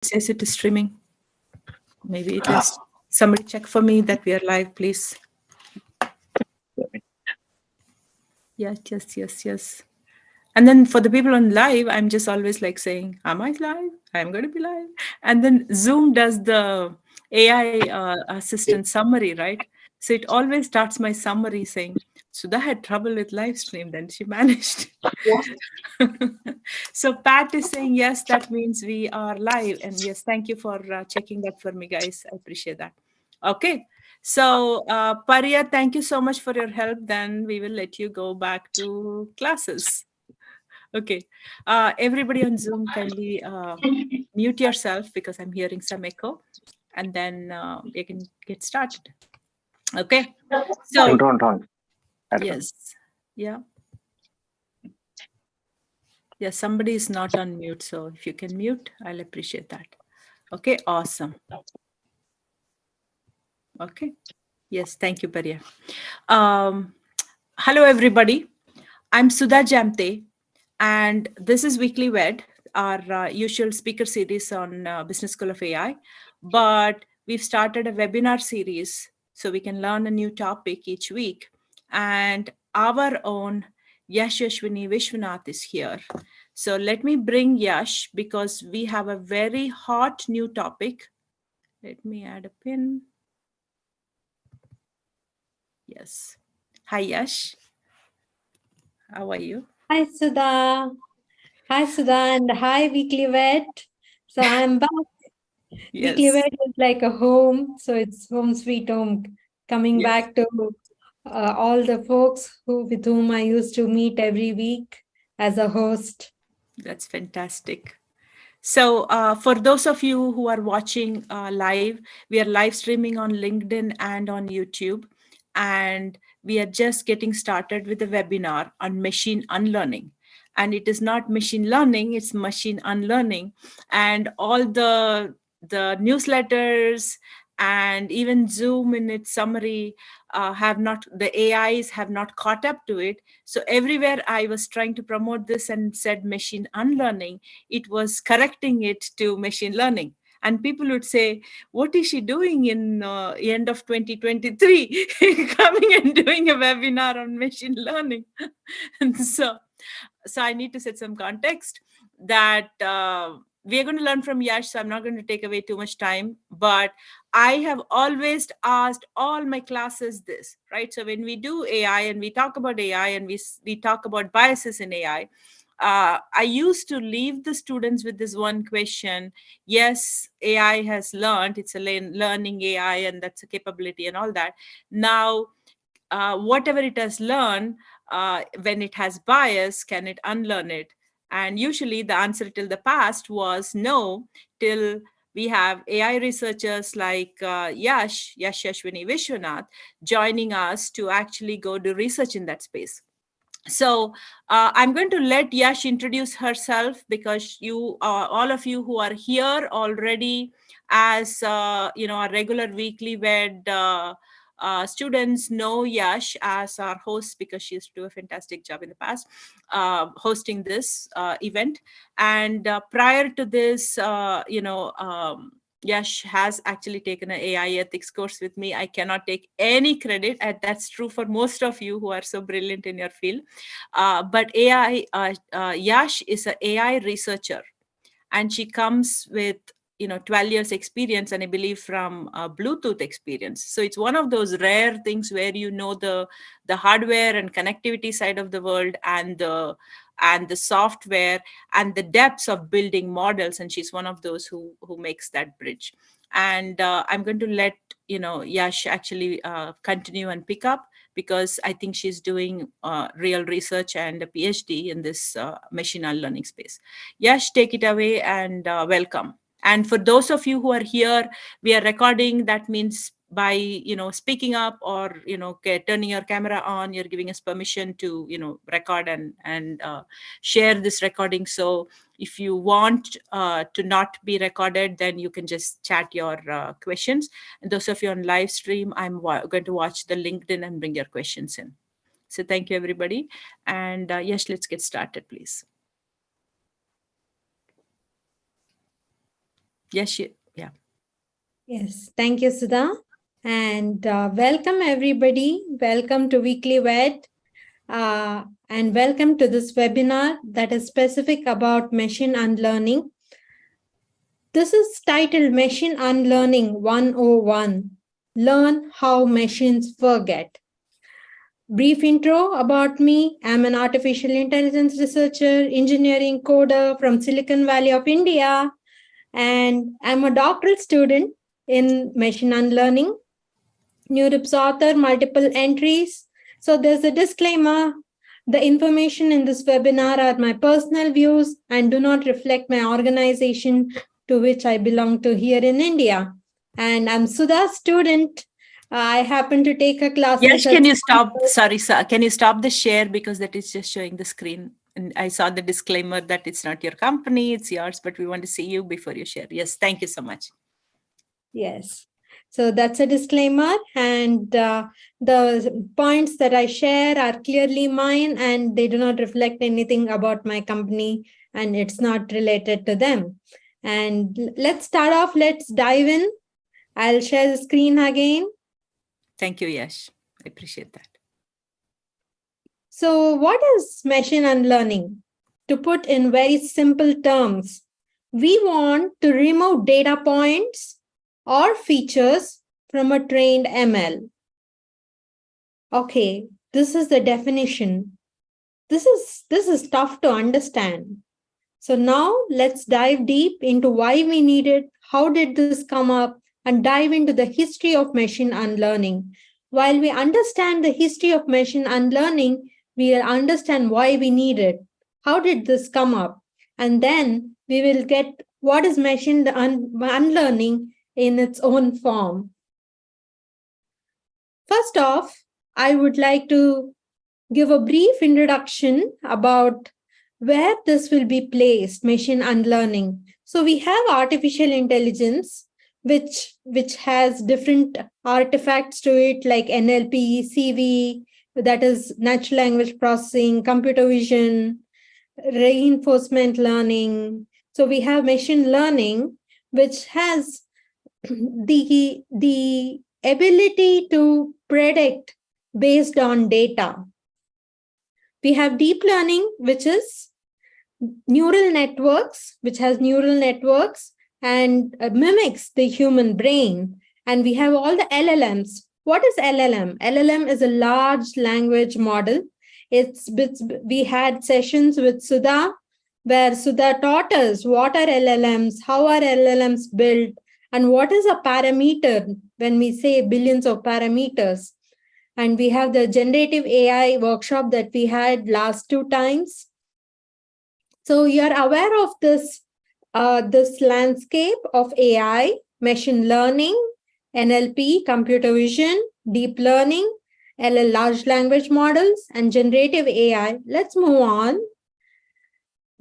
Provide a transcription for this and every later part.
says it is streaming. Maybe it is. Somebody check for me that we are live, please. Yes. And then for the people on live, I'm just always like saying, am I live? I'm going to be live. And then Zoom does the AI assistant summary, right? So it always starts my summary saying, Sudha had trouble with live stream, then she managed. So Pat is saying, yes, that means we are live. And yes, thank you for checking that for me, guys. I appreciate that. Okay. So Pariya, thank you so much for your help. Then we will let you go back to classes. Okay. Everybody on Zoom, kindly mute yourself because I'm hearing some echo. And then we can get started. Okay. So, yes. Yeah. Yeah, somebody is not on mute. So if you can mute, I'll appreciate that. Okay, awesome. Okay. Yes, thank you, Pariya. Hello, everybody. I'm Sudha Jamte, and this is weeklywed, our usual speaker series on Business School of AI. But we've started a webinar series so we can learn a new topic each week. And our own Yashaswani Viswanath is here. So let me bring Yash because we have a very hot new topic. Let me add a pin. Yes. Hi, Yash. How are you? Hi, Sudha. Hi, Sudha, and hi, weeklywed. So I'm back. Yes. Weeklywed is like a home, so it's home sweet home. Coming Yes. back to all the folks with whom I used to meet every week as a host. That's fantastic. So, for those of you who are watching live, we are live streaming on LinkedIn and on YouTube. And we are just getting started with a webinar on machine unlearning. And it is not machine learning, it's machine unlearning. And all the newsletters and even Zoom in its summary the AIs have not caught up to it. So everywhere I was trying to promote this and said machine unlearning, it was correcting it to machine learning. And people would say, what is she doing in end of 2023 coming and doing a webinar on machine learning? And so I need to set some context that we are going to learn from Yash, so I'm not going to take away too much time. But I have always asked all my classes this, right? So when we do AI and we talk about AI and we talk about biases in AI, I used to leave the students with this one question. Yes, AI has learned, it's a learning AI, and that's a capability and all that. Now, whatever it has learned, when it has bias, can it unlearn it? And usually the answer till the past was no, till we have AI researchers like Yashaswani Viswanath, joining us to actually go do research in that space. So I'm going to let Yash introduce herself because all of you who are here already as our regular weeklywed students know Yash as our host because she used to do a fantastic job in the past hosting this event. And prior to this, Yash has actually taken an AI ethics course with me. I cannot take any credit, and that's true for most of you who are so brilliant in your field. But Yash is an AI researcher, and she comes with 12 years experience, and I believe from Bluetooth experience. So it's one of those rare things where the hardware and connectivity side of the world and the software and the depths of building models, and she's one of those who makes that bridge. And I'm going to let Yash actually continue and pick up, because I think she's doing real research and a PhD in this machine learning space. Yash, take it away, and welcome. And for those of you who are here, we are recording. That means by speaking up or turning your camera on, you're giving us permission to record and share this recording. So if you want to not be recorded, then you can just chat your questions. And those of you on live stream, I'm going to watch the LinkedIn and bring your questions in. So thank you, everybody. And yes, let's get started, please. Yes, yeah. Yes, thank you, Sudha. And welcome, everybody. Welcome to weeklywed. And welcome to this webinar that is specific about machine unlearning. This is titled Machine Unlearning 101. Learn how machines forget. Brief intro about me. I'm an artificial intelligence researcher, engineering coder from Silicon Valley of India, and I'm a doctoral student in machine unlearning, NeurIPS author, multiple entries. So there's a disclaimer. The information in this webinar are my personal views and do not reflect my organization to which I belong to here in India. And I'm Sudha's student. I happen to take a classes Yes, at can you stop? Sorry, sir. Can you stop the share because that is just showing the screen? And I saw the disclaimer that it's not your company, it's yours, but we want to see you before you share. Yes, thank you so much. Yes. So that's a disclaimer. And the points that I share are clearly mine and they do not reflect anything about my company and it's not related to them. And let's start off. Let's dive in. I'll share the screen again. Thank you, Yash. I appreciate that. So what is machine unlearning? To put in very simple terms, we want to remove data points or features from a trained ML. Okay, this is the definition. This is tough to understand. So now let's dive deep into why we need it, how did this come up, and dive into the history of machine unlearning. While we understand the history of machine unlearning, we will understand why we need it. How did this come up? And then we will get what is machine unlearning in its own form. First off, I would like to give a brief introduction about where this will be placed, machine unlearning. So we have artificial intelligence, which has different artifacts to it like NLP, CV, that is natural language processing, computer vision, reinforcement learning. So we have machine learning, which has the ability to predict based on data. We have deep learning, which is neural networks, which has neural networks and mimics the human brain. And we have all the LLMs. What is LLM? LLM is a large language model. We had sessions with Sudha, where Sudha taught us what are LLMs, how are LLMs built, and what is a parameter when we say billions of parameters. And we have the generative AI workshop that we had last 2 times. So you're aware of this landscape of AI, machine learning, NLP, computer vision, deep learning, LL large language models, and generative AI. Let's move on.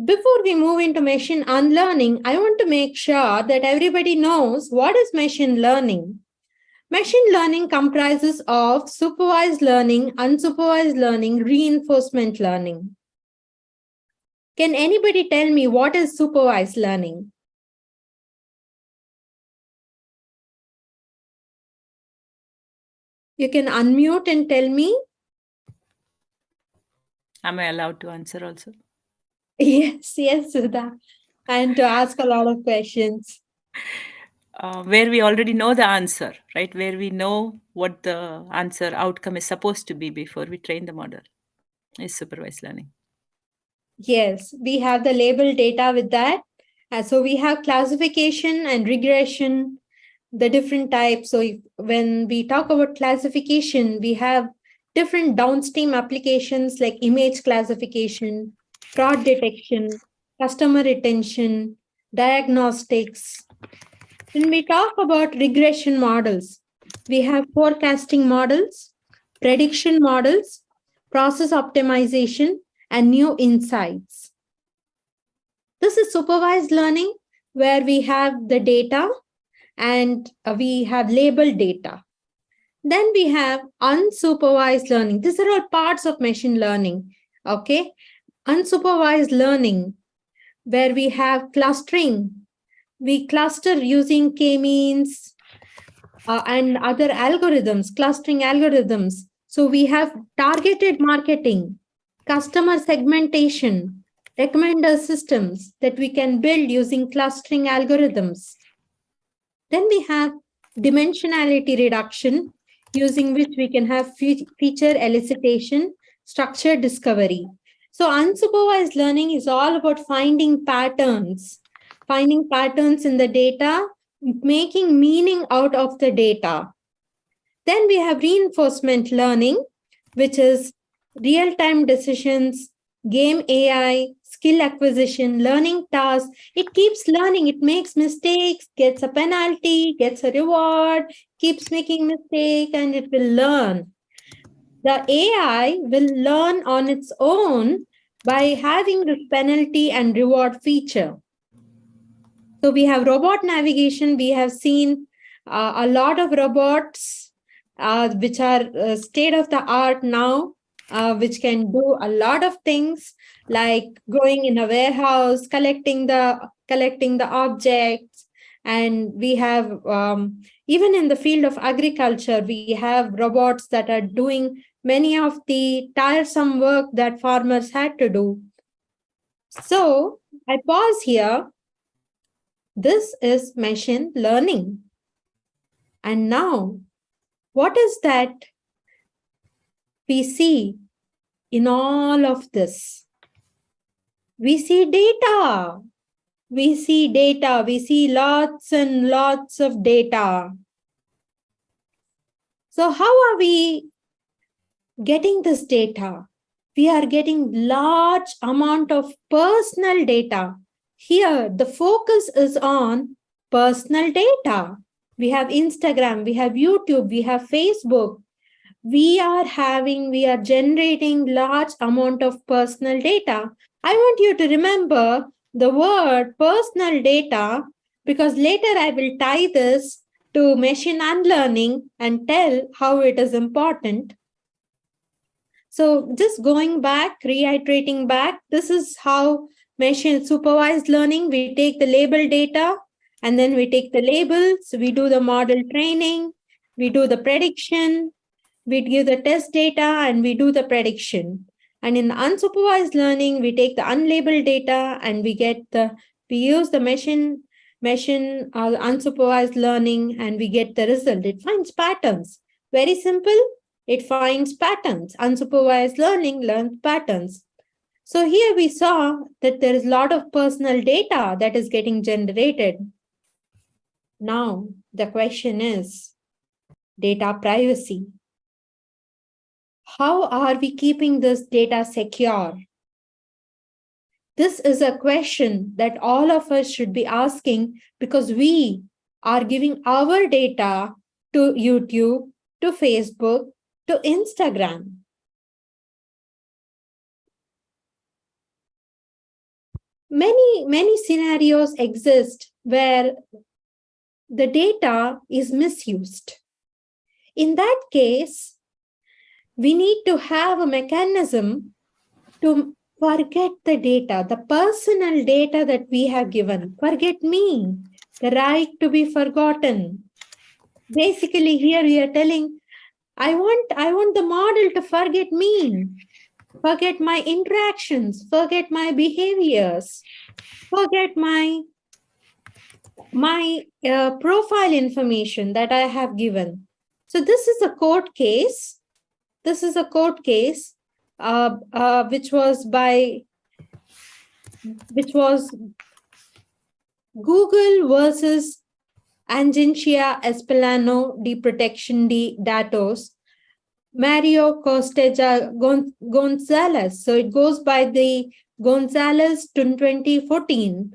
Before we move into machine unlearning, I want to make sure that everybody knows what is machine learning. Machine learning comprises of supervised learning, unsupervised learning, reinforcement learning. Can anybody tell me what is supervised learning? You can unmute and tell me. Am I allowed to answer also? Yes, Sudha. And to ask a lot of questions. Where we already know the answer, right? Where we know what the answer outcome is supposed to be before we train the model is supervised learning. Yes, we have the label data with that. So we have classification and regression, the different types. So when we talk about classification, we have different downstream applications like image classification, fraud detection, customer retention, diagnostics. When we talk about regression models, we have forecasting models, prediction models, process optimization, and new insights. This is supervised learning where we have the data and we have labeled data. Then we have unsupervised learning. These are all parts of machine learning. Okay. Unsupervised learning, where we have clustering, We cluster using k-means and other algorithms, clustering algorithms. So we have targeted marketing, customer segmentation, recommender systems that we can build using clustering algorithms. Then we have dimensionality reduction, using which we can have feature elicitation, structured discovery. So unsupervised learning is all about finding patterns in the data, making meaning out of the data. Then we have reinforcement learning, which is real-time decisions, game AI, skill acquisition, learning tasks. It keeps learning. It makes mistakes, gets a penalty, gets a reward, keeps making mistake, and it will learn. The AI will learn on its own by having this penalty and reward feature. So we have robot navigation. We have seen a lot of robots which are state of the art now, which can do a lot of things like going in a warehouse, collecting the objects. And we have even in the field of agriculture, we have robots that are doing many of the tiresome work that farmers had to do. So I pause here. This is machine learning. And now, what is that we see in all of this? We see data. We see data. We see lots and lots of data. So how are we getting this data? We are getting large amount of personal data. Here, the focus is on personal data. We have Instagram, we have YouTube, we have Facebook. We are generating large amount of personal data. I want you to remember the word personal data, because later I will tie this to machine unlearning and tell how it is important. So just going back, reiterating back, this is how machine supervised learning, we take the label data and then we take the labels, we do the model training, we do the prediction, we give the test data and we do the prediction. And in unsupervised learning, we take the unlabeled data and we use the machine unsupervised learning and we get the result. It finds patterns. Very simple. It finds patterns. Unsupervised learning learns patterns. So here we saw that there is a lot of personal data that is getting generated. Now, the question is data privacy. How are we keeping this data secure? This is a question that all of us should be asking, because we are giving our data to YouTube, to Facebook, to Instagram. Many scenarios exist where the data is misused. In that case, we need to have a mechanism to forget the data, the personal data that we have given. Forget me, the right to be forgotten. Basically, here we are telling, I want the model to forget me, forget my interactions, forget my behaviors, forget my profile information that I have given. So this is a court case. This is a court case which was Google versus Agencia Espelano de Protección de Datos, Mario Costeja Gonzalez. So it goes by the Gonzalez 2014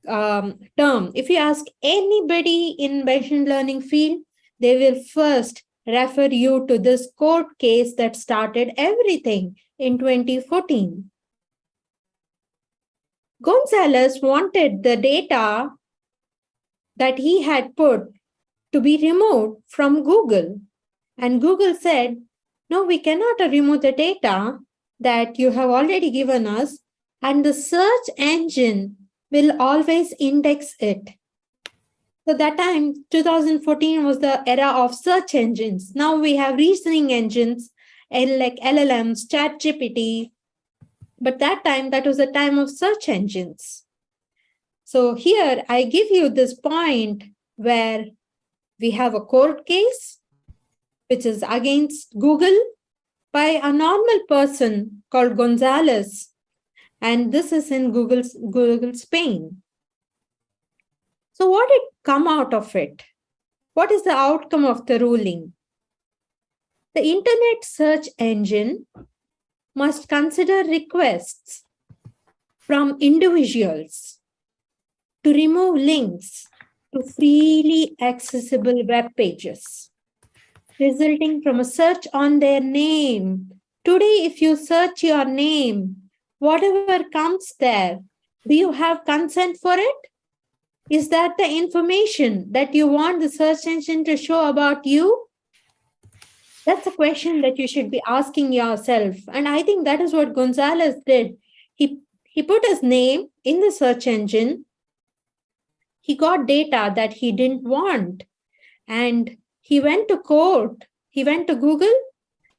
term. If you ask anybody in machine learning field, they will first refer you to this court case that started everything in 2014. Gonzalez wanted the data that he had put to be removed from Google. And Google said, no, we cannot remove the data that you have already given us, and the search engine will always index it. So that time, 2014 was the era of search engines. Now we have reasoning engines like LLMs, ChatGPT. But that time, that was the time of search engines. So here I give you this point where we have a court case, which is against Google by a normal person called Gonzalez. And this is in Google Spain. So what did come out of it? What is the outcome of the ruling? The internet search engine must consider requests from individuals to remove links to freely accessible web pages, resulting from a search on their name. Today, if you search your name, whatever comes there, do you have consent for it? Is that the information that you want the search engine to show about you? That's a question that you should be asking yourself. And I think that is what Gonzalez did. He put his name in the search engine. He got data that he didn't want. And he went to court. He went to Google,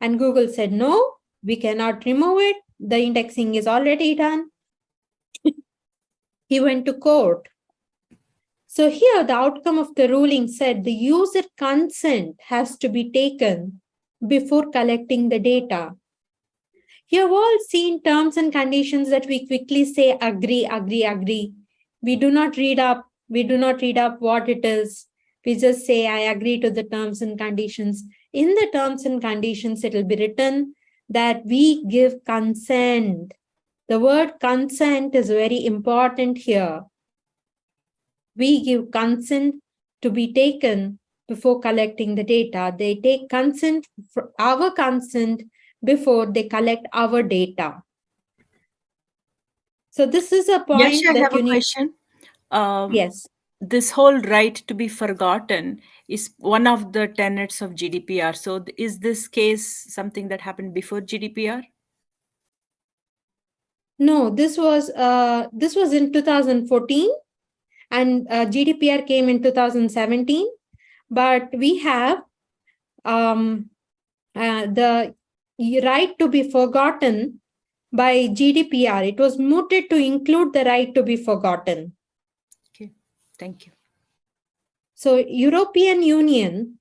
and Google said, no, we cannot remove it. The indexing is already done. He went to court. So here the outcome of the ruling said the user consent has to be taken before collecting the data. You have all seen terms and conditions that we quickly say agree, agree, agree. We do not read up what it is. We just say I agree to the terms and conditions. In the terms and conditions, it will be written that we give consent. The word consent is very important here. We give consent to be taken before collecting the data. They take consent, our consent, before they collect our data. So this is a point Yes, I that have you a need. question. Yes. This whole right to be forgotten is one of the tenets of GDPR. So, is this case something that happened before GDPR? No, this was in 2014, and GDPR came in 2017. But we have the right to be forgotten by GDPR. It was mooted to include the right to be forgotten. Okay, thank you. So European Union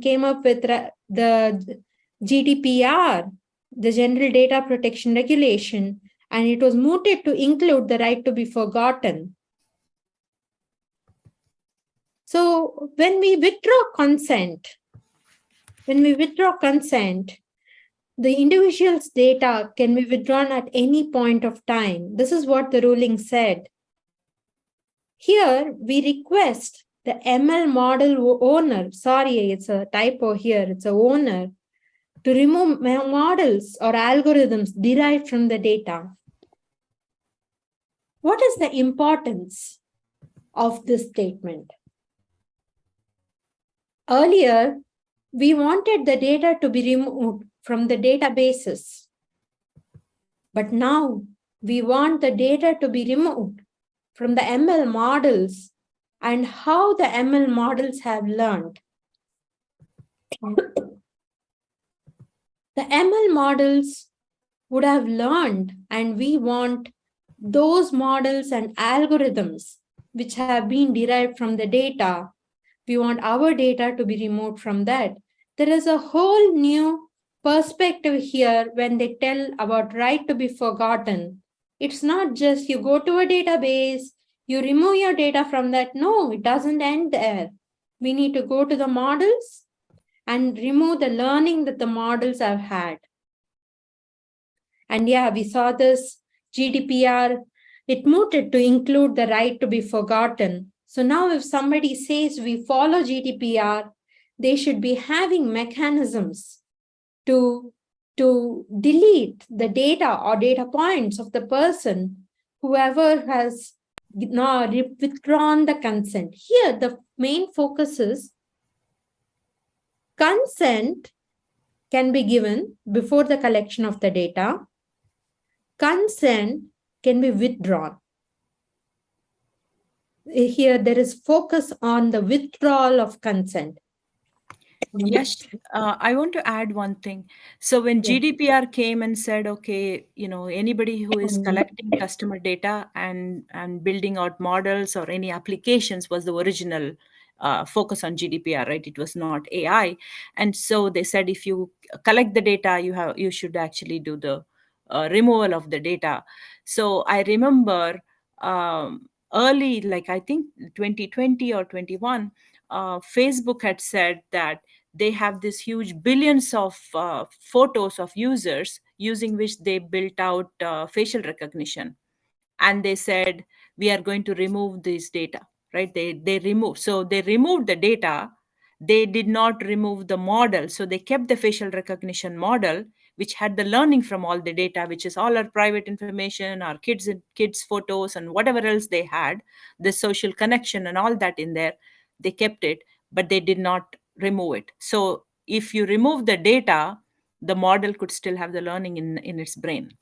came up with the GDPR, the General Data Protection Regulation, and it was mooted to include the right to be forgotten. So when we withdraw consent, the individual's data can be withdrawn at any point of time. This is what the ruling said. Here, we request the ML model owner, sorry, it's a typo here, it's a owner, to remove models or algorithms derived from the data. What is the importance of this statement? Earlier, we wanted the data to be removed from the databases. But now we want the data to be removed from the ML models and how the ML models have learned. The ML models would have learned, and we want those models and algorithms which have been derived from the data. We want our data to be removed from that. There is a whole new perspective here when they tell about right to be forgotten. It's not just you go to a database, you remove your data from that. No, it doesn't end there. We need to go to the models and remove the learning that the models have had. And yeah, we saw this GDPR, it mooted to include the right to be forgotten. So now if somebody says we follow GDPR, they should be having mechanisms to delete the data or data points of the person, whoever has withdrawn the consent. Here, the main focus is consent can be given before the collection of the data. Consent can be withdrawn. here there is focus on the withdrawal of consent. Yes, I want to add one thing. So when Yeah. GDPR came and said, okay, anybody who is collecting customer data and building out models or any applications was the original focus on GDPR, right? It was not AI, and so they said if you collect the data, you should actually do the removal of the data. So I remember early, like I think 2020 or 21, Facebook had said that they have this huge billions of photos of users using which they built out facial recognition, and they said we are going to remove this data, right? They removed the data. They did not remove the model, so they kept the facial recognition model, which had the learning from all the data, which is all our private information, our kids photos and whatever else they had, the social connection and all that in there. They kept it, but they did not remove it. So if you remove the data, the model could still have the learning in its brain.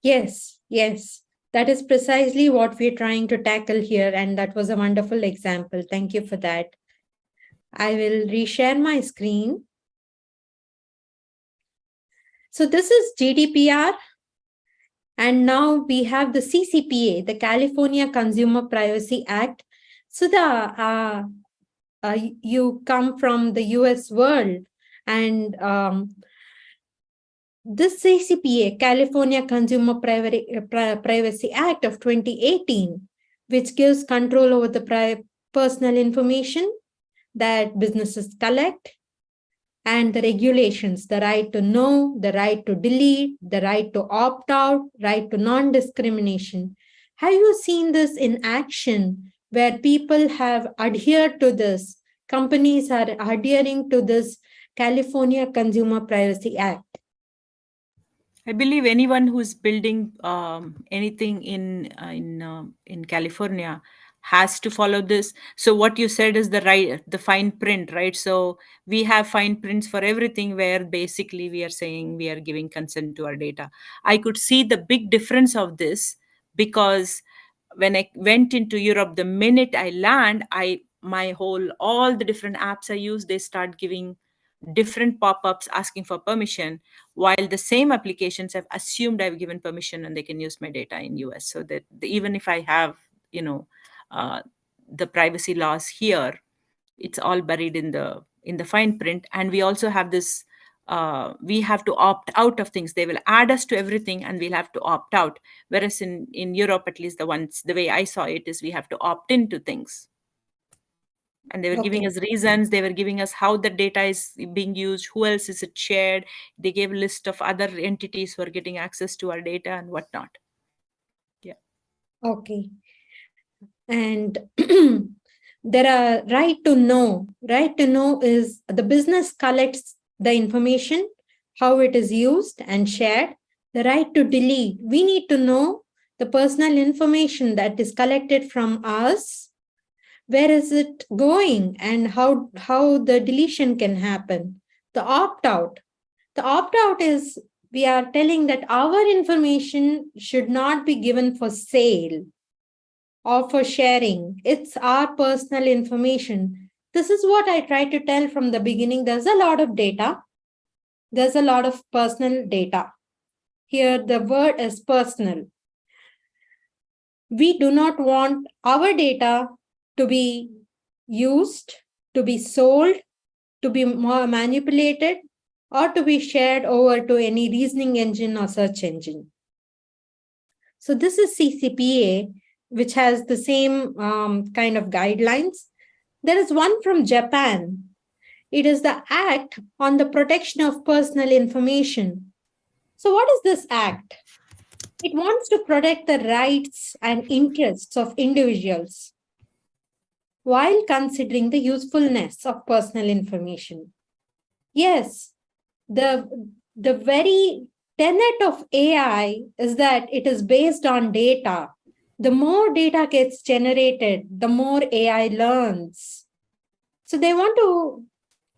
Yes, yes. That is precisely what we're trying to tackle here. And that was a wonderful example. Thank you for that. I will reshare my screen. So this is GDPR. And now we have the CCPA, the California Consumer Privacy Act. So you come from the US world, and this CCPA, California Privacy Act of 2018, which gives control over the personal information that businesses collect, and the regulations, the right to know, the right to delete, the right to opt out, right to non-discrimination. Have you seen this in action where people have adhered to this? Companies are adhering to this California Consumer Privacy Act. I believe anyone who's building anything in California has to follow this. So what you said is the fine print, right? So we have fine prints for everything where basically we are saying we are giving consent to our data. I could see the big difference of this because when I went into Europe, the minute I land, all the different apps I use, they start giving different pop-ups asking for permission, while the same applications have assumed I've given permission and they can use my data in US. So that even if I have, you know, uh, the privacy laws here, it's all buried in the fine print. And we also have this. We have to opt out of things. They will add us to everything, and we'll have to opt out. Whereas in Europe, at least the way I saw it is we have to opt into things, and they were giving Okay. us reasons. They were giving us how the data is being used, who else is it shared. They gave a list of other entities who are getting access to our data and whatnot. Yeah. Okay. And there are right to know. Right to know is the business collects the information, how it is used and shared. The right to delete, we need to know the personal information that is collected from us, where is it going, and how the deletion can happen. The opt out is we are telling that our information should not be given for sale or for sharing. It's our personal information. This is what I try to tell from the beginning. There's a lot of data. There's a lot of personal data. Here, the word is personal. We do not want our data to be used, to be sold, to be more manipulated, or to be shared over to any reasoning engine or search engine. So this is CCPA, which has the same kind of guidelines. There is one from Japan. It is the Act on the Protection of Personal Information. So what is this act? It wants to protect the rights and interests of individuals while considering the usefulness of personal information. Yes, the very tenet of AI is that it is based on data. The more data gets generated, the more AI learns. So they want to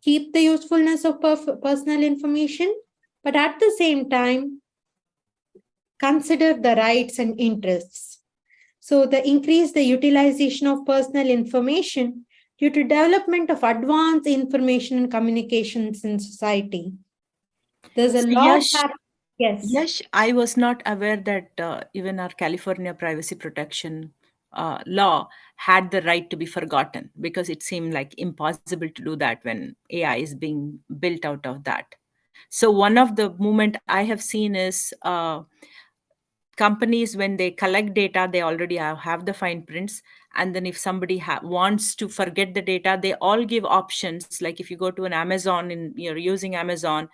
keep the usefulness of personal information, but at the same time, consider the rights and interests. So the increase the utilization of personal information due to development of advanced information and communications in society. There's a So lot happening. Yes. Yes, I was not aware that even our California privacy protection law had the right to be forgotten, because it seemed like impossible to do that when AI is being built out of that. So one of the movement I have seen is companies, when they collect data, they already have the fine prints, and then if somebody wants to forget the data, they all give options. Like if you go to an Amazon and you're using Amazon,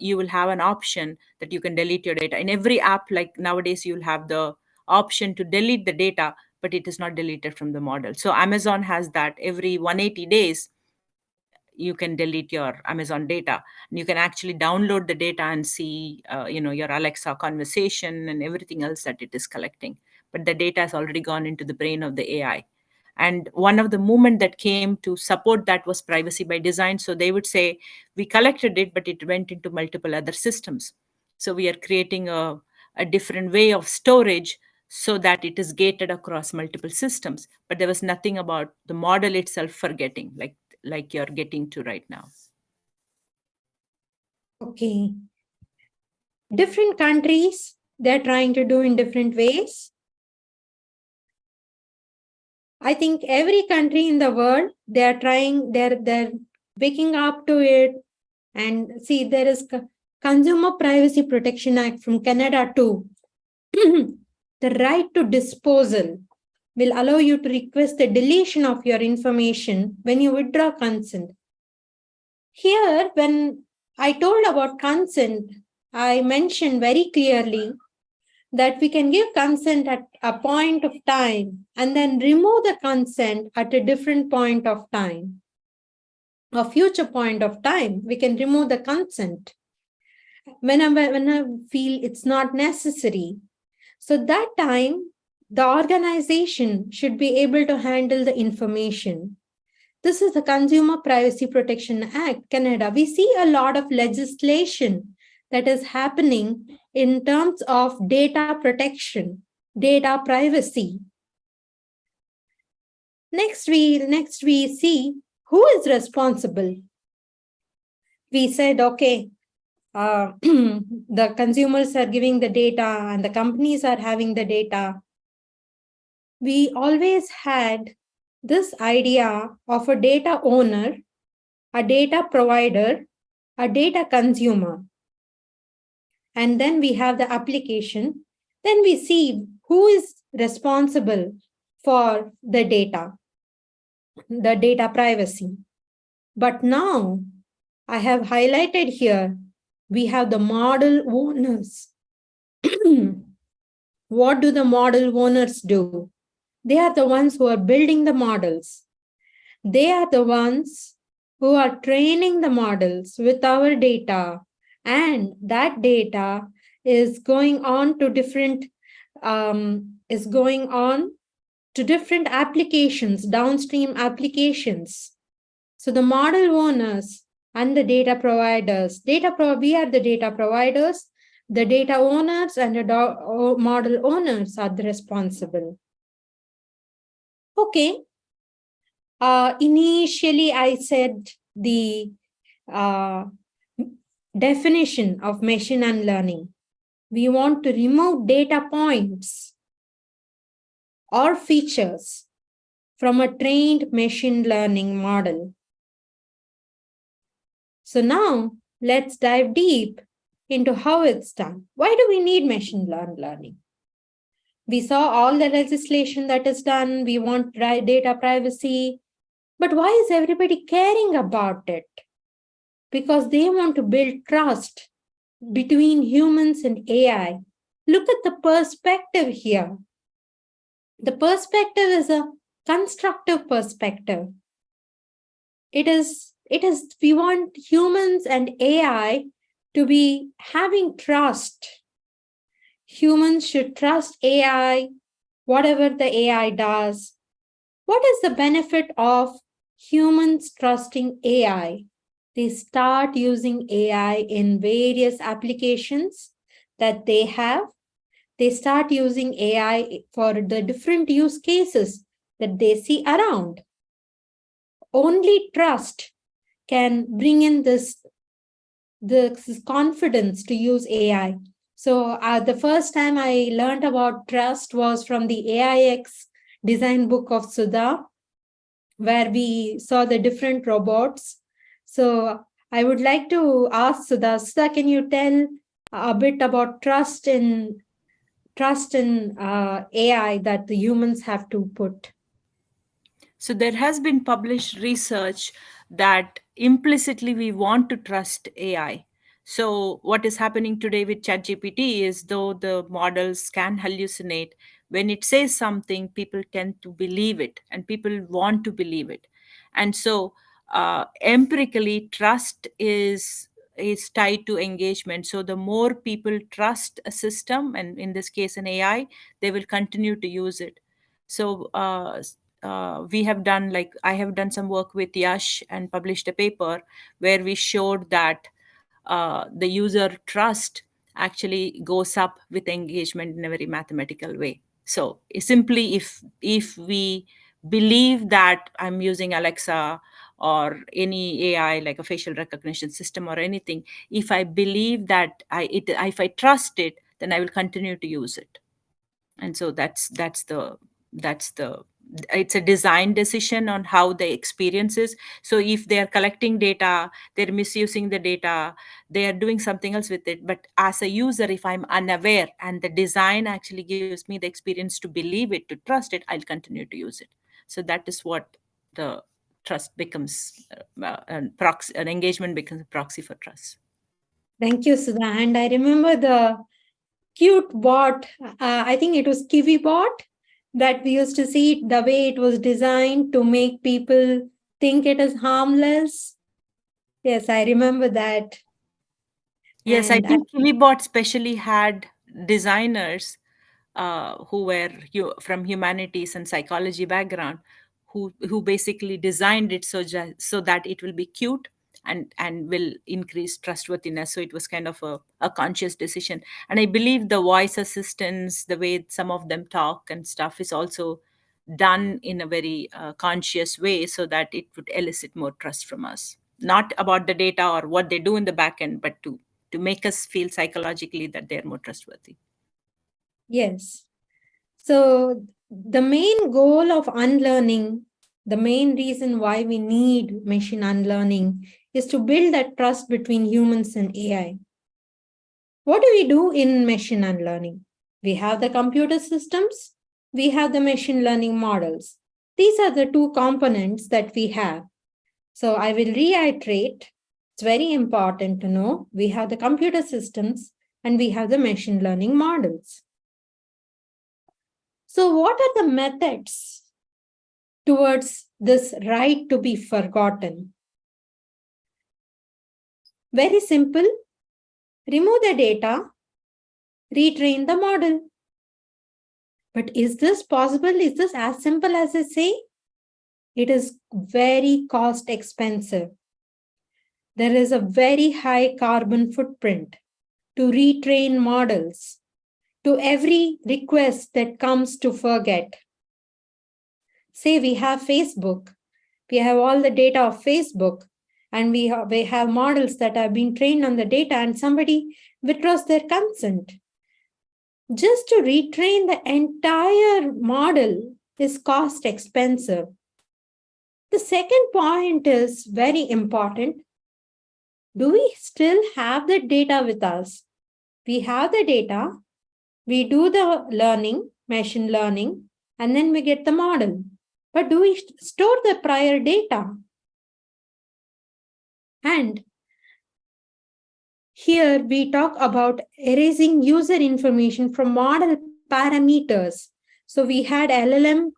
you will have an option that you can delete your data. In every app, like nowadays, you'll have the option to delete the data, but it is not deleted from the model. So Amazon has that every 180 days you can delete your Amazon data, and you can actually download the data and see your Alexa conversation and everything else that it is collecting, but the data has already gone into the brain of the AI. And one of the movement that came to support that was privacy by design. So they would say, we collected it, but it went into multiple other systems, so we are creating a different way of storage so that it is gated across multiple systems. But there was nothing about the model itself forgetting, like you're getting to right now. Okay. Different countries, they're trying to do in different ways. I think every country in the world, they're trying, they're waking up to it. And see, there is Consumer Privacy Protection Act from Canada too. The right to disposal will allow you to request the deletion of your information when you withdraw consent. Here, when I told about consent, I mentioned very clearly that we can give consent at a point of time and then remove the consent at a different point of time. A future point of time, we can remove the consent when I feel it's not necessary. So that time, the organization should be able to handle the information. This is the Consumer Privacy Protection Act, Canada. We see a lot of legislation that is happening in terms of data protection, data privacy. Next, we see who is responsible. We said, okay, the consumers are giving the data and the companies are having the data. We always had this idea of a data owner, a data provider, a data consumer. And then we have the application. Then we see who is responsible for the data privacy. But now I have highlighted here, we have the model owners. What do the model owners do? They are the ones who are building the models. They are the ones who are training the models with our data, and that data is going on to different applications, downstream applications. So the model owners and the data providers, we are the data providers, the data owners and the model owners are the responsible. Okay. Initially, I said the definition of machine unlearning. We want to remove data points or features from a trained machine learning model. So now let's dive deep into how it's done. Why do we need machine learning? We saw all the legislation that is done. We want data privacy. But why is everybody caring about it? Because they want to build trust between humans and AI. Look at the perspective here. The perspective is a constructive perspective. We want humans and AI to be having trust. Humans should trust AI, whatever the AI does. What is the benefit of humans trusting AI? They start using AI in various applications that they have. they start using AI for the different use cases that they see around. Only trust can bring in this confidence to use AI. So the first time I learned about trust was from the AIX design book of Sudha, where we saw the different robots. So I would like to ask Sudha. Sudha, can you tell a bit about trust in AI that the humans have to put? So there has been published research that implicitly we want to trust AI. So what is happening today with ChatGPT is, though the models can hallucinate, when it says something, people tend to believe it and people want to believe it. And so empirically, trust is tied to engagement. So the more people trust a system, and in this case an AI, they will continue to use it. So we have done, like I have done some work with Yash and published a paper where we showed that the user trust actually goes up with engagement in a very mathematical way. So simply, if we believe that I'm using Alexa or any AI like a facial recognition system or anything, if I believe that if I trust it, then I will continue to use it. And so that's the it's a design decision on how the experience is. So if they are collecting data, they're misusing the data, they are doing something else with it, but as a user, if I'm unaware and the design actually gives me the experience to believe it, to trust it, I'll continue to use it. So that is what the trust becomes, an engagement becomes a proxy for trust. Thank you, Sudha. And I remember the cute bot. I think it was Kiwi bot that we used to see it, the way it was designed to make people think it is harmless. Yes, I remember that. Yes, I And think KiwiBot specially had designers who were from humanities and psychology background, who basically designed it so that it will be cute and will increase trustworthiness. So it was kind of a conscious decision. And I believe the voice assistants, the way some of them talk and stuff, is also done in a very conscious way so that it would elicit more trust from us. Not about the data or what they do in the back end, but to make us feel psychologically that they're more trustworthy. yes, so the main goal of unlearning, the main reason why we need machine unlearning is to build that trust between humans and AI. What do we do in machine unlearning? We have the computer systems, we have the machine learning models. These are the two components that we have. So I will reiterate, it's very important to know we have the computer systems and we have the machine learning models. So, what are the methods towards this right to be forgotten? Very simple. Remove the data, retrain the model. But is this possible? Is this as simple as I say? It is very cost expensive. There is a very high carbon footprint to retrain models, to every request that comes to forget. Say we have Facebook, we have all the data of Facebook, and we have models that have been trained on the data, and somebody withdraws their consent. Just to retrain the entire model is cost expensive. The second point is very important. Do we still have the data with us? We have the data, we do the learning, machine learning, and then we get the model. But do we store the prior data? And here we talk about erasing user information from model parameters. So we had LLM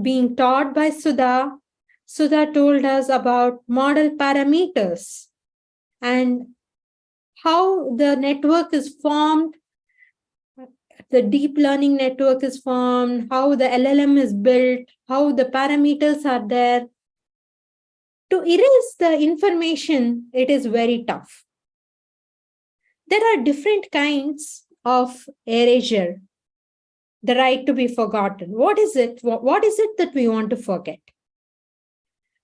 being taught by Sudha. Sudha told us about model parameters and how the network is formed, the deep learning network is formed, how the LLM is built, how the parameters are there. To erase the information, it is very tough. There are different kinds of erasure. The right to be forgotten. What is it? What is it that we want to forget?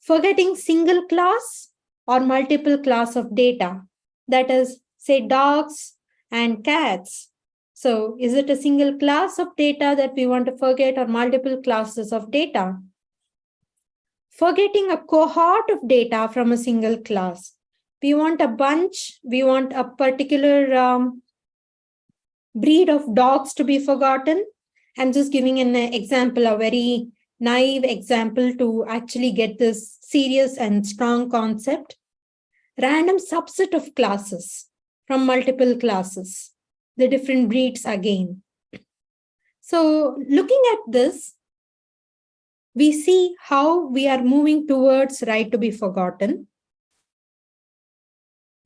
Forgetting single class or multiple class of data. That is, say, dogs and cats. So, is it a single class of data that we want to forget or multiple classes of data? Forgetting a cohort of data from a single class. We want a bunch, we want a particular breed of dogs to be forgotten. I'm just giving an example, a very naive example to actually get this serious and strong concept. Random subset of classes from multiple classes, the different breeds again. So looking at this, we see how we are moving towards right to be forgotten.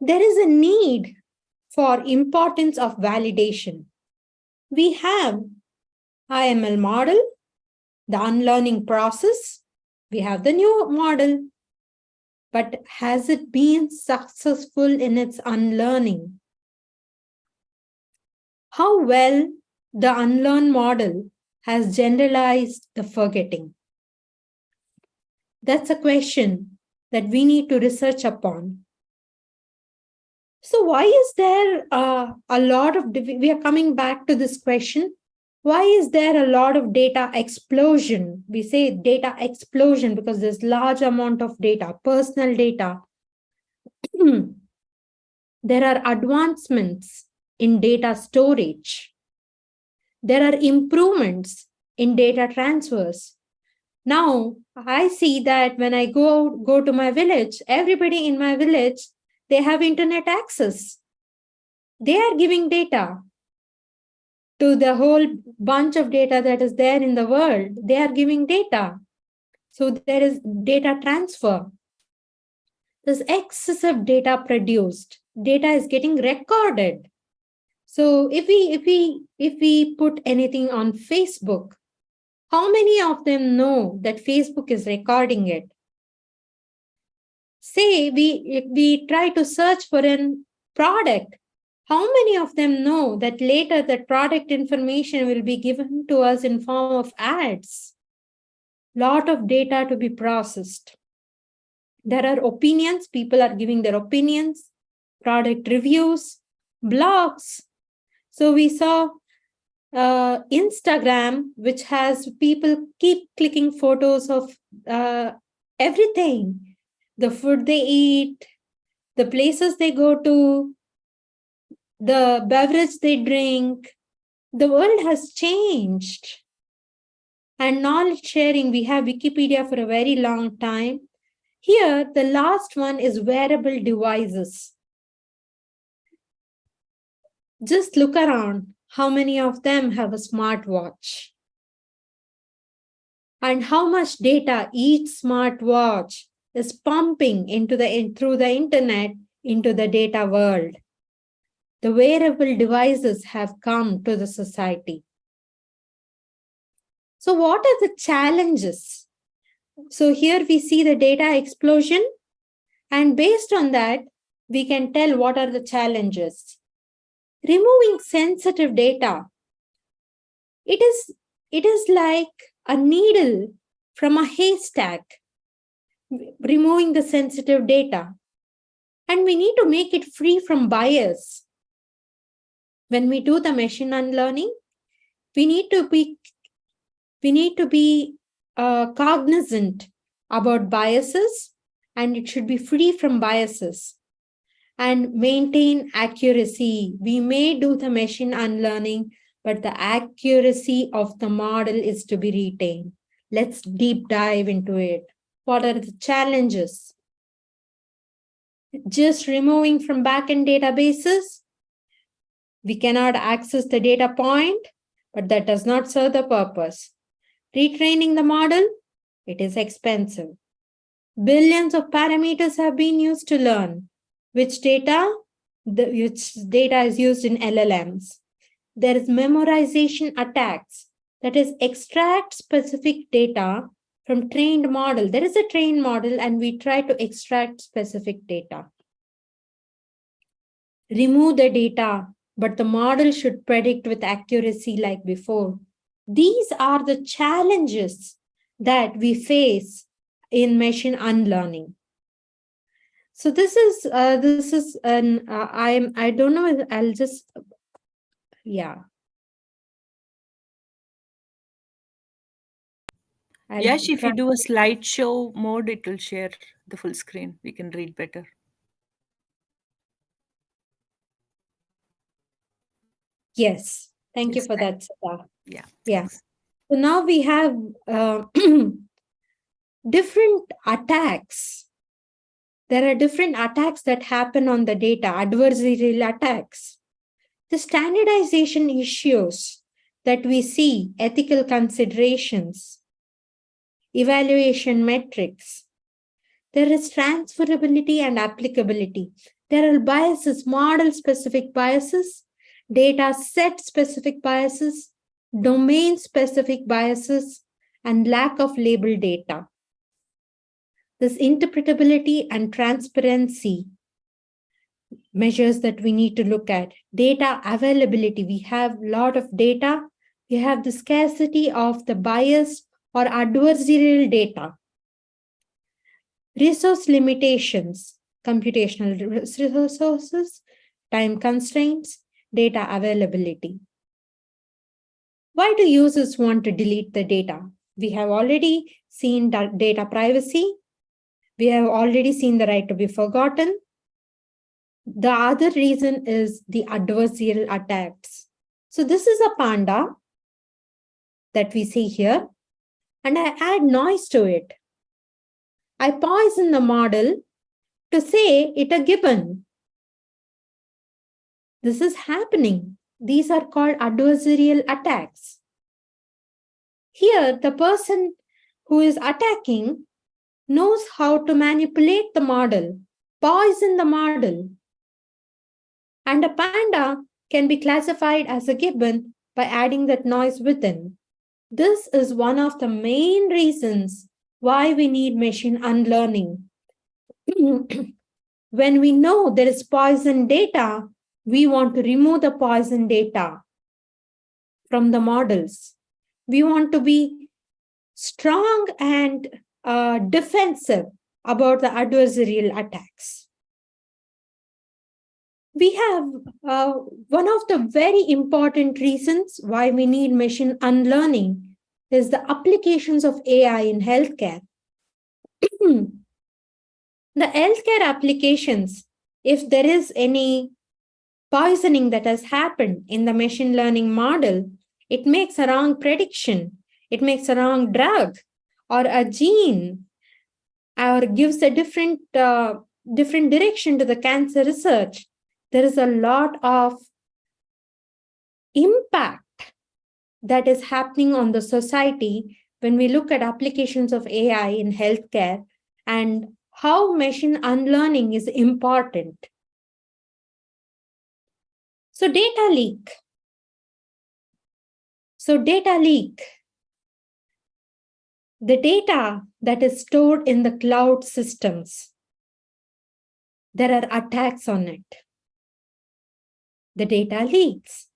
There is a need for importance of validation. We have IML model, the unlearning process. We have the new model. But has it been successful in its unlearning? How well the unlearn model has generalized the forgetting? That's a question that we need to research upon. So why is there a lot of, we are coming back to this question, why is there a lot of data explosion? We say data explosion because there's large amount of data, personal data. There are advancements in data storage. There are improvements in data transfers. Now, I see that when I go to my village, everybody in my village, they have internet access. They are giving data to the whole bunch of data that is there in the world. They are giving data. So there is data transfer. There's excessive data produced. Data is getting recorded. So if we put anything on Facebook, how many of them know that Facebook is recording it? Say we try to search for a product. How many of them know that later that product information will be given to us in form of ads? Lot of data to be processed. There are opinions, people are giving their opinions, product reviews, blogs. So we saw Instagram, which has people keep clicking photos of everything, the food they eat, the places they go to, the beverage they drink. The world has changed. And knowledge sharing, we have Wikipedia for a very long time. Here, the last one is wearable devices. Just look around. How many of them have a smartwatch? And how much data each smartwatch is pumping through the internet into the data world? The wearable devices have come to the society. So what are the challenges? So here we see the data explosion, and based on that, we can tell what are the challenges. Removing sensitive data. It is like a needle from a haystack, removing the sensitive data. And we need to make it free from bias. When we do the machine unlearning, we need to be cognizant about biases, and it should be free from biases and maintain accuracy. We may do the machine unlearning, but the accuracy of the model is to be retained. Let's deep dive into it. What are the challenges? Just removing from backend databases, we cannot access the data point, but that does not serve the purpose. Retraining the model, it is expensive. Billions of parameters have been used to learn which data is used in LLMs. There is memorization attacks, that is extract specific data from trained model. There is a trained model and we try to extract specific data. remove the data, but the model should predict with accuracy like before. These are the challenges that we face in machine unlearning. So this is an I don't know. I'll just yeah. I'll Yash, if you try. do a slideshow mode, it will share the full screen. We can read better. Yes. Thank you Yes, for thank. that, Sudha. Yeah, Yeah. thanks. So now we have different attacks. There are different attacks that happen on the data, adversarial attacks. The standardization issues that we see, ethical considerations, evaluation metrics, there is transferability and applicability. There are biases, model specific biases, data set specific biases, domain specific biases, and lack of labeled data. This interpretability and transparency measures that we need to look at. Data availability. We have a lot of data. We have the scarcity of the biased or adversarial data. Resource limitations, computational resources, time constraints, data availability. Why do users want to delete the data? We have already seen data privacy. We have already seen the right to be forgotten. The other reason is the adversarial attacks. So this is a panda that we see here, and I add noise to it. I poison the model to say it a gibbon. This is happening. These are called adversarial attacks. Here, the person who is attacking knows how to manipulate the model, poison the model. And a panda can be classified as a gibbon by adding that noise within. This is one of the main reasons why we need machine unlearning. When we know there is poison data, we want to remove the poison data from the models. We want to be strong and defensive about the adversarial attacks. We have one of the very important reasons why we need machine unlearning is the applications of AI in healthcare. The healthcare applications, if there is any poisoning that has happened in the machine learning model, it makes a wrong prediction, it makes a wrong drug or a gene, or gives a different direction to the cancer research. There is a lot of impact that is happening on the society when we look at applications of AI in healthcare and how machine unlearning is important. So data leak. The data that is stored in the cloud systems, there are attacks on it. The data leaks.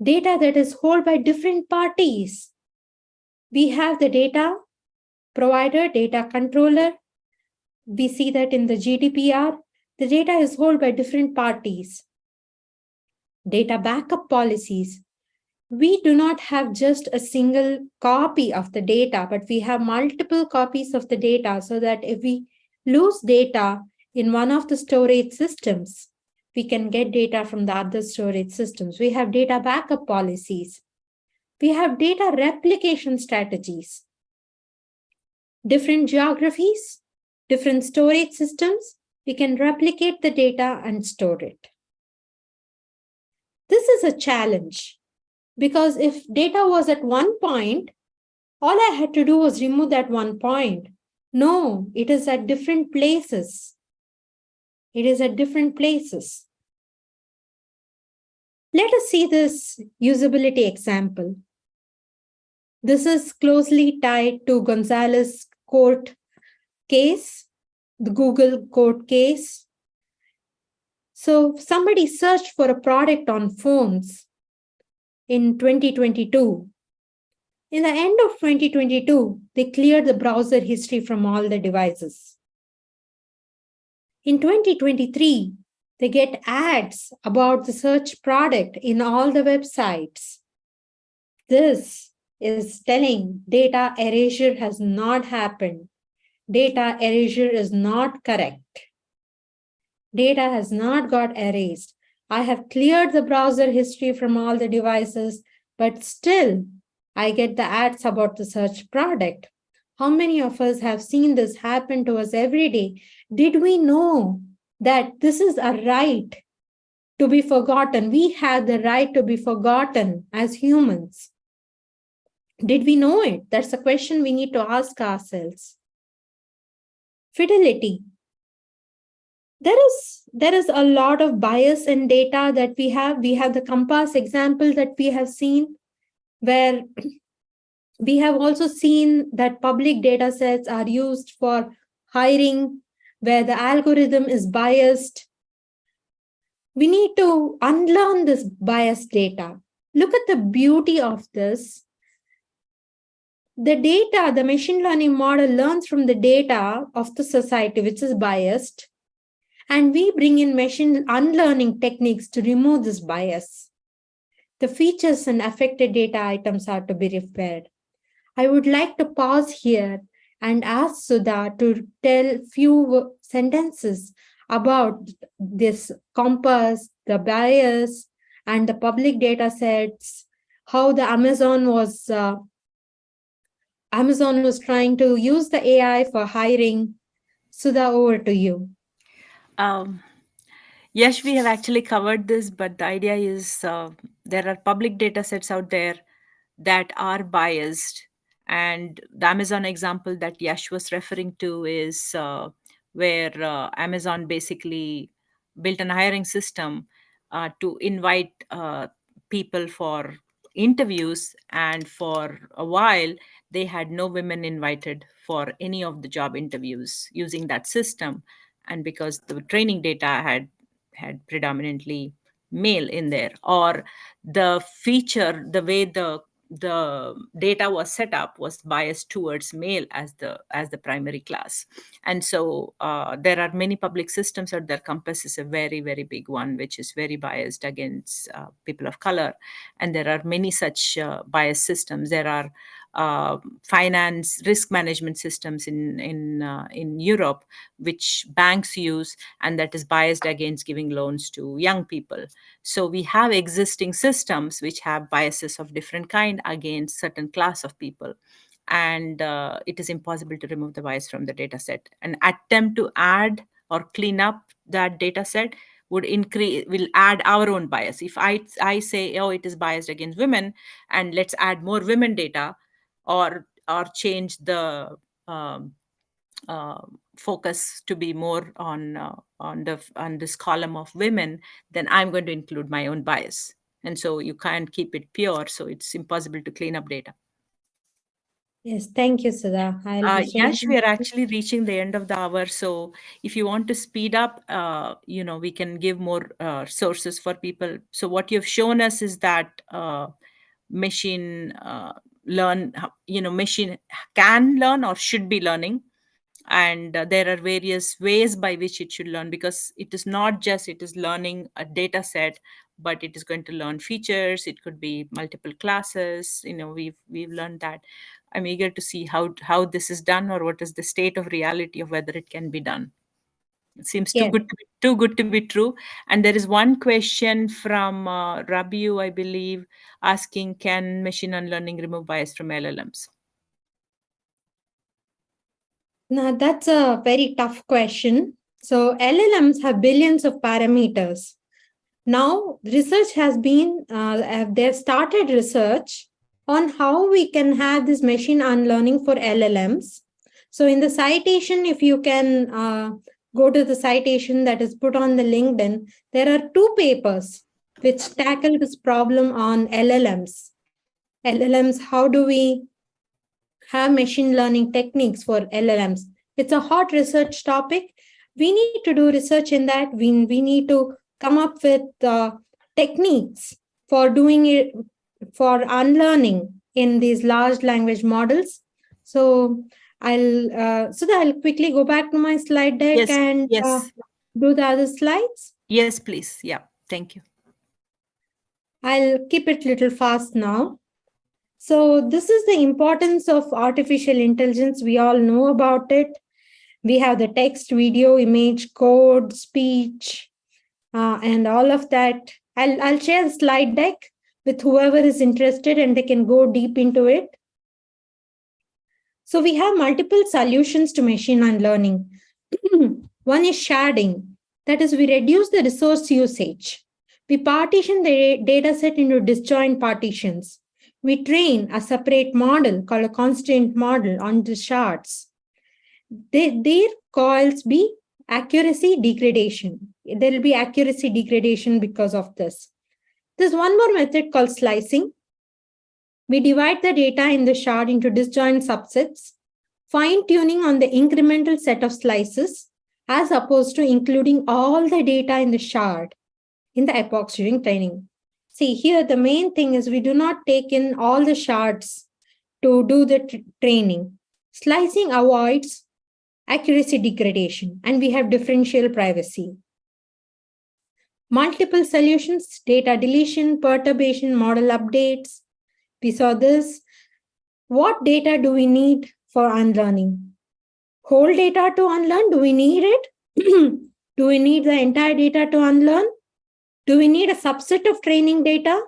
Data that is held by different parties. We have the data provider, data controller. We see that in the GDPR, the data is held by different parties. Data backup policies. We do not have just a single copy of the data, but we have multiple copies of the data so that if we lose data in one of the storage systems, we can get data from the other storage systems. We have data backup policies. We have data replication strategies. Different geographies, different storage systems, we can replicate the data and store it. This is a challenge because if data was at one point, all I had to do was remove that one point. No, it is at different places. It is at different places. Let us see this usability example. This is closely tied to Gonzalez court case, the Google court case. So somebody searched for a product on phones in 2022. In the end of 2022, they cleared the browser history from all the devices. In 2023, they get ads about the search product in all the websites. This is telling data erasure has not happened. Data erasure is not correct. Data has not got erased. I have cleared the browser history from all the devices, but still I get the ads about the search product. How many of us have seen this happen to us every day? Did we know that this is a right to be forgotten? We have the right to be forgotten as humans. Did we know it? That's a question we need to ask ourselves. Fidelity. There is a lot of bias in data that we have. We have the compass example that we have seen, where we have also seen that public data sets are used for hiring, where the algorithm is biased. We need to unlearn this biased data. Look at the beauty of this. The data, the machine learning model learns from the data of the society, which is biased, and we bring in machine unlearning techniques to remove this bias. The features and affected data items are to be repaired. I would like to pause here and ask Sudha to tell few sentences about this compass, the bias, and the public data sets, how the Amazon was trying to use the AI for hiring. Sudha, over to you. Um, Yes, we have actually covered this, but the idea is there are public data sets out there that are biased. And the Amazon example that Yash was referring to is where Amazon basically built an hiring system to invite people for interviews. And for a while, they had no women invited for any of the job interviews using that system. And because the training data had predominantly male in there, or the feature, the way the data was set up was biased towards male as the primary class. And so there are many public systems out there. Compass is a very, very big one, which is very biased against people of color. And there are many such biased systems. There are finance risk management systems in Europe, which banks use, and that is biased against giving loans to young people. So we have existing systems which have biases of different kind against certain class of people. And it is impossible to remove the bias from the data set. An attempt to add or clean up that data set will add our own bias. If I say, oh, it is biased against women, and let's add more women data, or change the um, uh, focus to be more on this column of women, then I'm going to include my own bias. And so you can't keep it pure. So it's impossible to clean up data. Yes, thank you, Sudha. I'll be Yash, sharing. we are actually reaching the end of the hour. So if you want to speed up, we can give more sources for people. So what you've shown us is that machine machine can learn or should be learning. And there are various ways by which it should learn, because it is not just it is learning a data set, but it is going to learn features. It could be multiple classes. We've learned that. I'm eager to see how this is done, or what is the state of reality of whether it can be done. It seems Yes. too good to be true. And there is one question from Rabiu, I believe, asking, can machine learning remove bias from LLMs? Now, that's a very tough question. So, LLMs have billions of parameters. Now, research has been, they've started research on how we can have this machine unlearning for LLMs. So, in the citation, if you can go to the citation that is put on the LinkedIn, there are two papers which tackle this problem on LLMs. LLMs, how do we have machine learning techniques for LLMs? It's a hot research topic. We need to do research in that. We need to come up with techniques for doing it, for unlearning in these large language models. So I'll quickly go back to my slide deck Yes, and yes, do the other slides. yes, please. Yeah, thank you. I'll keep it little fast now. So this is the importance of artificial intelligence. We all know about it. We have the text, video, image, code, speech, and all of that. I'll share the slide deck with whoever is interested and they can go deep into it. So we have multiple solutions to machine learning. One is sharding. That is, we reduce the resource usage. We partition the data set into disjoint partitions. We train a separate model called a constraint model on the shards. Their calls be accuracy degradation. There will be accuracy degradation because of this. There's one more method called slicing. We divide the data in the shard into disjoint subsets, fine-tuning on the incremental set of slices, as opposed to including all the data in the shard in the epochs during training. See, here the main thing is we do not take in all the shards to do the training. Slicing avoids accuracy degradation, and we have differential privacy. Multiple solutions, data deletion, perturbation, model updates. We saw this. What data do we need for unlearning? Whole data to unlearn? Do we need it? Do we need the entire data to unlearn? Do we need a subset of training data?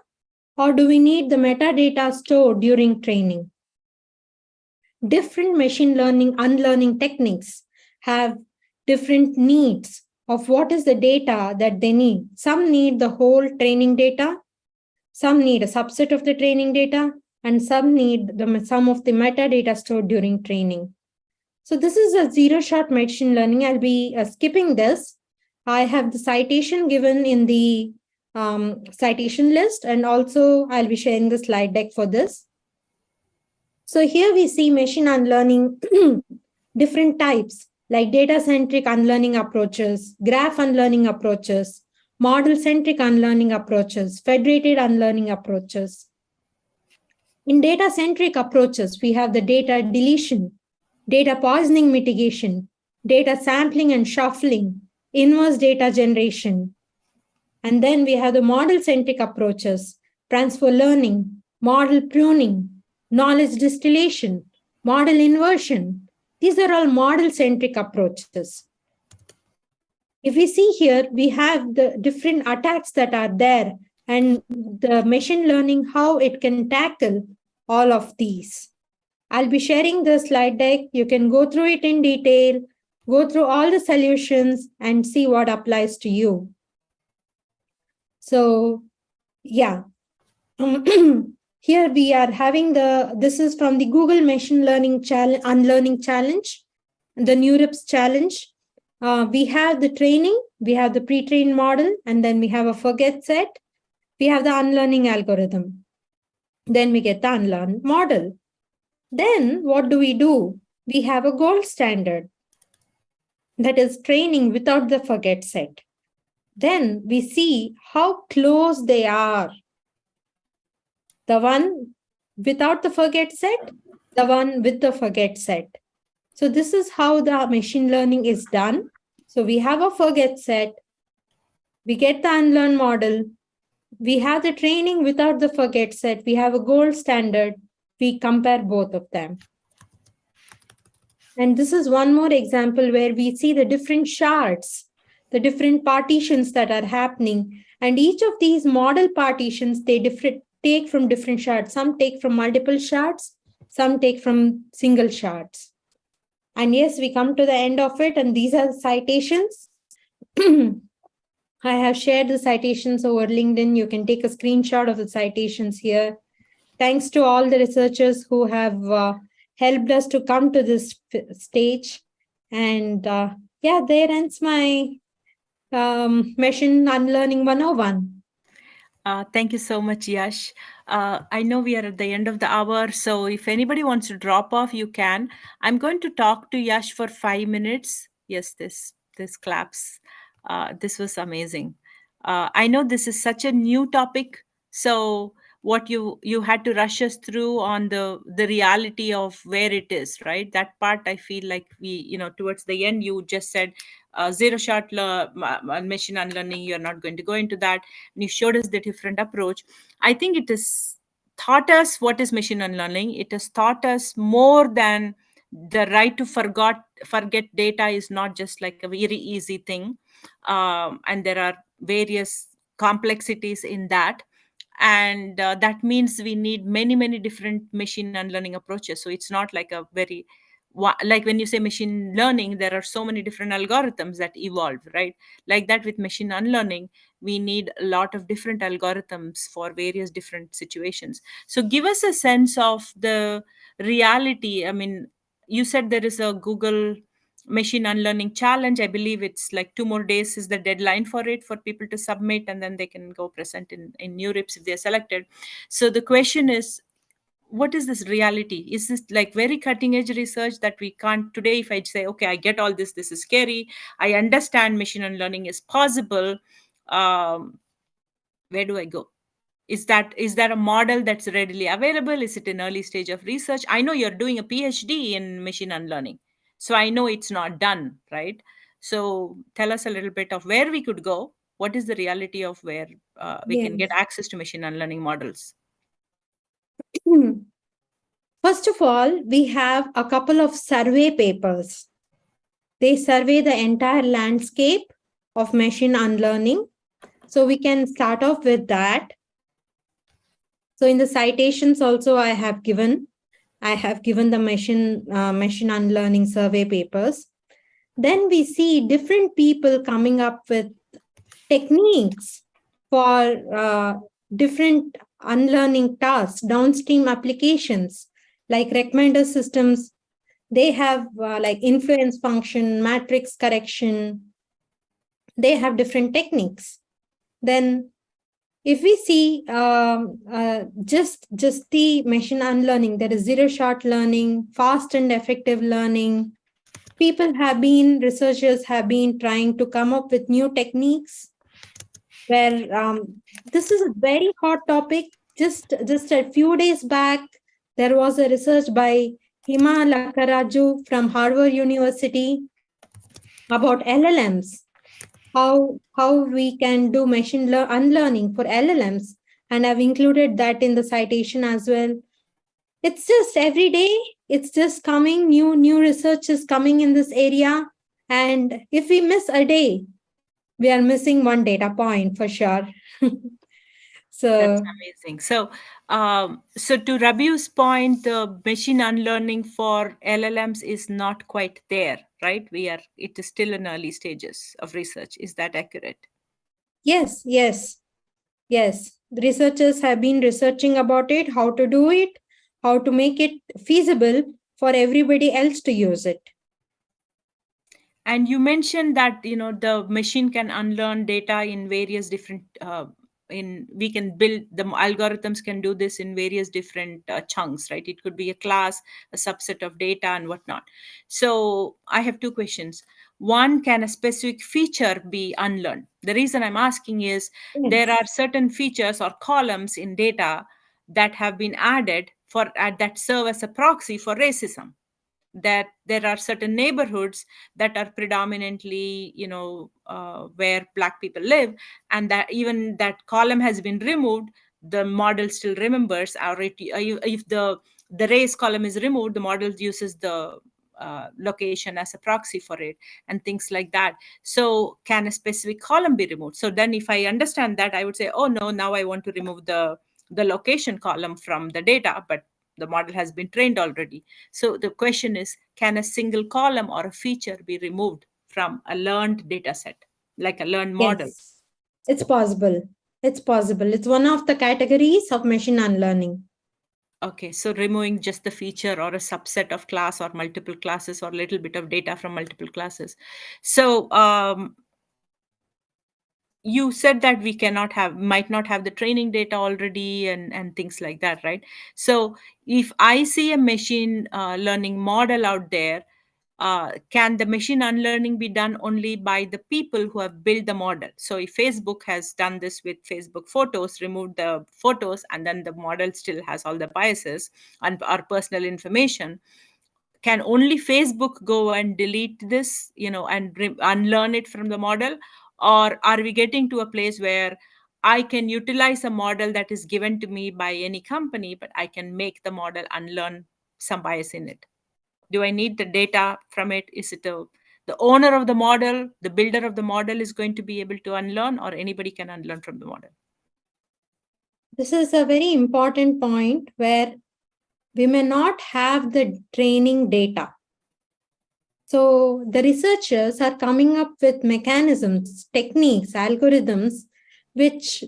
Or do we need the metadata stored during training? Different machine learning, unlearning techniques have different needs of what is the data that they need. Some need the whole training data, some need a subset of the training data, and some need some of the metadata stored during training. So this is a zero-shot machine learning. I'll be skipping this. I have the citation given in the citation list, and also I'll be sharing the slide deck for this. So here we see machine unlearning, different types like data-centric unlearning approaches, graph unlearning approaches, model-centric unlearning approaches, federated unlearning approaches. In data-centric approaches, we have the data deletion, data poisoning mitigation, data sampling and shuffling, inverse data generation. And then we have the model-centric approaches, transfer learning, model pruning, knowledge distillation, model inversion. These are all model-centric approaches. If we see here, we have the different attacks that are there and the machine learning, how it can tackle all of these. I'll be sharing the slide deck. You can go through it in detail, go through all the solutions and see what applies to you. So, yeah. Here we are having this is from the Google Machine Learning Unlearning Challenge, the NeurIPS challenge. We have the training, we have the pre-trained model, and then we have a forget set. We have the unlearning algorithm. Then we get the unlearned model. Then what do? We have a gold standard, that is training without the forget set. Then we see how close they are. The one without the forget set, the one with the forget set. So this is how the machine learning is done. So we have a forget set, we get the unlearn model, we have the training without the forget set, we have a gold standard, we compare both of them. And this is one more example where we see the different shards, the different partitions that are happening. And each of these model partitions, they take from different shards. Some take from multiple shards, some take from single shards. And yes, we come to the end of it, and these are the citations. I have shared the citations over LinkedIn. You can take a screenshot of the citations here. Thanks to all the researchers who have helped us to come to this stage. And yeah, there ends my Machine Unlearning 101. Thank you so much, Yash. I know we are at the end of the hour, so if anybody wants to drop off, you can. I'm going to talk to Yash for 5 minutes. Yes, this claps. This was amazing. I know this is such a new topic, so what you had to rush us through on the reality of where it is, right? That part I feel like we, towards the end, you just said zero shot machine unlearning. You're not going to go into that, and you showed us the different approach. I think it has taught us what is machine unlearning. It has taught us more than the right to forget data is not just like a very easy thing, and there are various complexities in that, and that means we need many different machine unlearning approaches. So it's not like a very like when you say machine learning, there are so many different algorithms that evolve, right? Like that with machine unlearning, we need a lot of different algorithms for various different situations. So give us a sense of the reality. I mean, you said there is a Google machine unlearning challenge. I believe it's like 2 more days is the deadline for it, for people to submit, and then they can go present in NeurIPS if they're selected. So the question is, what is this reality? Is this like very cutting edge research that we can't today? If I say, okay, I get all this, this is scary, I understand machine unlearning is possible, um, where do I go? Is that a model that's readily available? Is it an early stage of research? I know you're doing a PhD in machine unlearning, so I know it's not done, right? So tell us a little bit of where we could go. What is the reality of where we can get Yes. access to machine unlearning models? First of all, we have a couple of survey papers. They survey the entire landscape of machine unlearning. So we can start off with that. So in the citations also I have given the machine unlearning survey papers. Then we see different people coming up with techniques for different unlearning tasks, downstream applications like recommender systems. They have like influence function, matrix correction. They have different techniques. Then if we see just the machine unlearning, there is zero shot learning, fast and effective learning. Researchers have been trying to come up with new techniques where this is a very hot topic. Just a few days back, there was a research by Hima Lakaraju from Harvard University about LLMs, how we can do unlearning for LLMs, and I've included that in the citation as well. It's just every day, it's just coming, new research is coming in this area, and if we miss a day, we are missing one data point for sure. That's So amazing. So to Rabiu's point, the machine unlearning for LLMs is not quite there, right? It is still in early stages of research. Is that accurate? yes, the researchers have been researching about it, how to do it, how to make it feasible for everybody else to use it. And you mentioned that the machine can unlearn data in various different in we can build the algorithms can do this in various different chunks, right? It could be a class, a subset of data, and whatnot. So I have two questions. One, can a specific feature be unlearned? The reason I'm asking is there Yes. are certain features or columns in data that have been added that serve as a proxy for racism, that there are certain neighborhoods that are predominantly where black people live, and that even that column has been removed, the model still remembers, or if the race column is removed, the model uses the location as a proxy for it, and things like that. So can a specific column be removed? So then if I understand that, I would say, oh no, now I want to remove the location column from the data, but the model has been trained already. So the question is, can a single column or a feature be removed from a learned data set, like a learned model? Yes, it's possible. It's possible. It's one of the categories of machine unlearning. Okay, so removing just the feature or a subset of class or multiple classes or a little bit of data from multiple classes. So you said that we might not have the training data already, and things like that, right? So if I see a machine learning model out there, can the machine unlearning be done only by the people who have built the model? So if Facebook has done this with Facebook photos, removed the photos, and then the model still has all the biases and our personal information, can only Facebook go and delete this, and unlearn it from the model? Or are we getting to a place where I can utilize a model that is given to me by any company, but I can make the model unlearn some bias in it? Do I need the data from it? Is it the owner of the model, the builder of the model is going to be able to unlearn, or anybody can unlearn from the model? This is a very important point where we may not have the training data. So the researchers are coming up with mechanisms, techniques, algorithms, which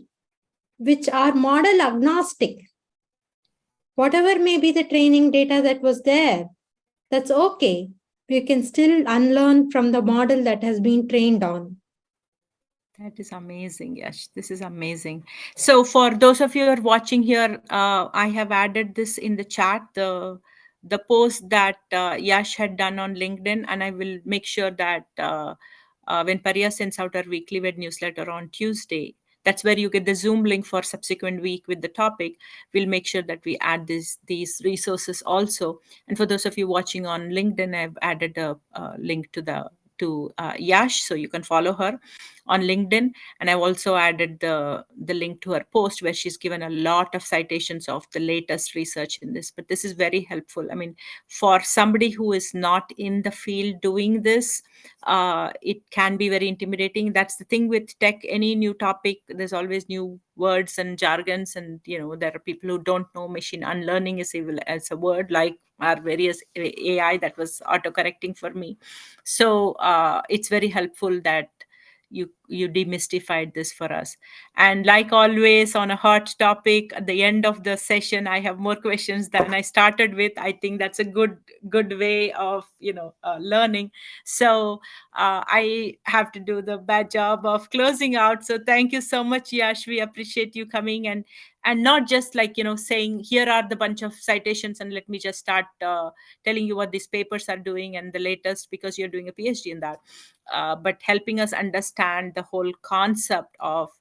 are model agnostic. Whatever may be the training data that was there, that's okay. We can still unlearn from the model that has been trained on. That is amazing, Yash. This is amazing. So, for those of you who are watching here, I have added this in the chat, the post that Yash had done on LinkedIn, and I will make sure that when Pariya sends out her weekly web newsletter on Tuesday, that's where you get the Zoom link for subsequent week with the topic. We'll make sure that we add these resources also. And for those of you watching on LinkedIn, I've added a link to Yash, so you can follow her on LinkedIn. And I've also added the link to her post where she's given a lot of citations of the latest research in this. But this is very helpful. I mean, for somebody who is not in the field doing this, it can be very intimidating. That's the thing with tech. Any new topic, there's always new words and jargons, and there are people who don't know machine unlearning is even as a word, like our various AI that was autocorrecting for me. So it's very helpful that you demystified this for us. And like always, on a hot topic at the end of the session, I have more questions than I started with. I think that's a good way of learning. So I have to do the bad job of closing out. So thank you so much, Yash. We appreciate you coming, and not just like saying here are the bunch of citations and let me just start telling you what these papers are doing and the latest, because you're doing a PhD in that, but helping us understand the whole concept of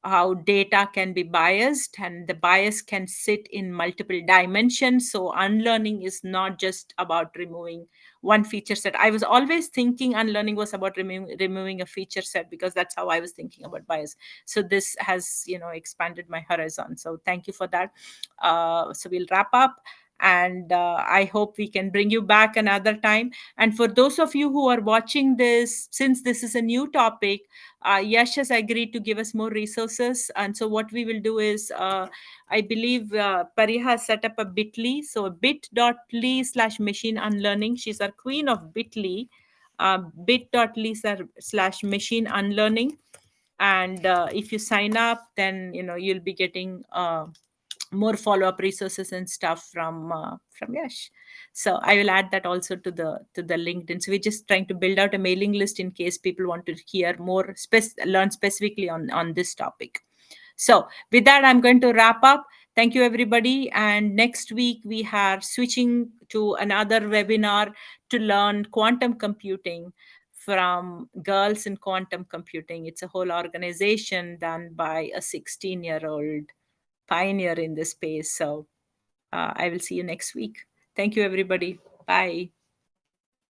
how data can be biased, and the bias can sit in multiple dimensions. So unlearning is not just about removing one feature set. I was always thinking unlearning was about removing a feature set, because that's how I was thinking about bias. So this has expanded my horizon. So thank you for that. So we'll wrap up, and I hope we can bring you back another time. And for those of you who are watching this, since this is a new topic, Yash has agreed to give us more resources. And so what we will do is, I believe Pariha has set up a bit.ly. So bit.ly/machine unlearning. She's our queen of bit.ly. Bit.ly/machine unlearning. And if you sign up, then you'll be getting more follow-up resources and stuff from Yash. So I will add that also to the LinkedIn. So we're just trying to build out a mailing list in case people want to hear more, learn specifically on this topic. So with that, I'm going to wrap up. Thank you, everybody. And next week, we are switching to another webinar to learn quantum computing from Girls in Quantum Computing. It's a whole organization done by a 16-year-old pioneer in this space. So I will see you next week. Thank you, everybody. Bye.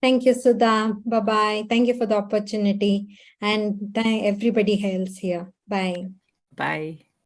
Thank you, Sudha. Bye-bye. Thank you for the opportunity. And thank everybody else here. Bye. Bye.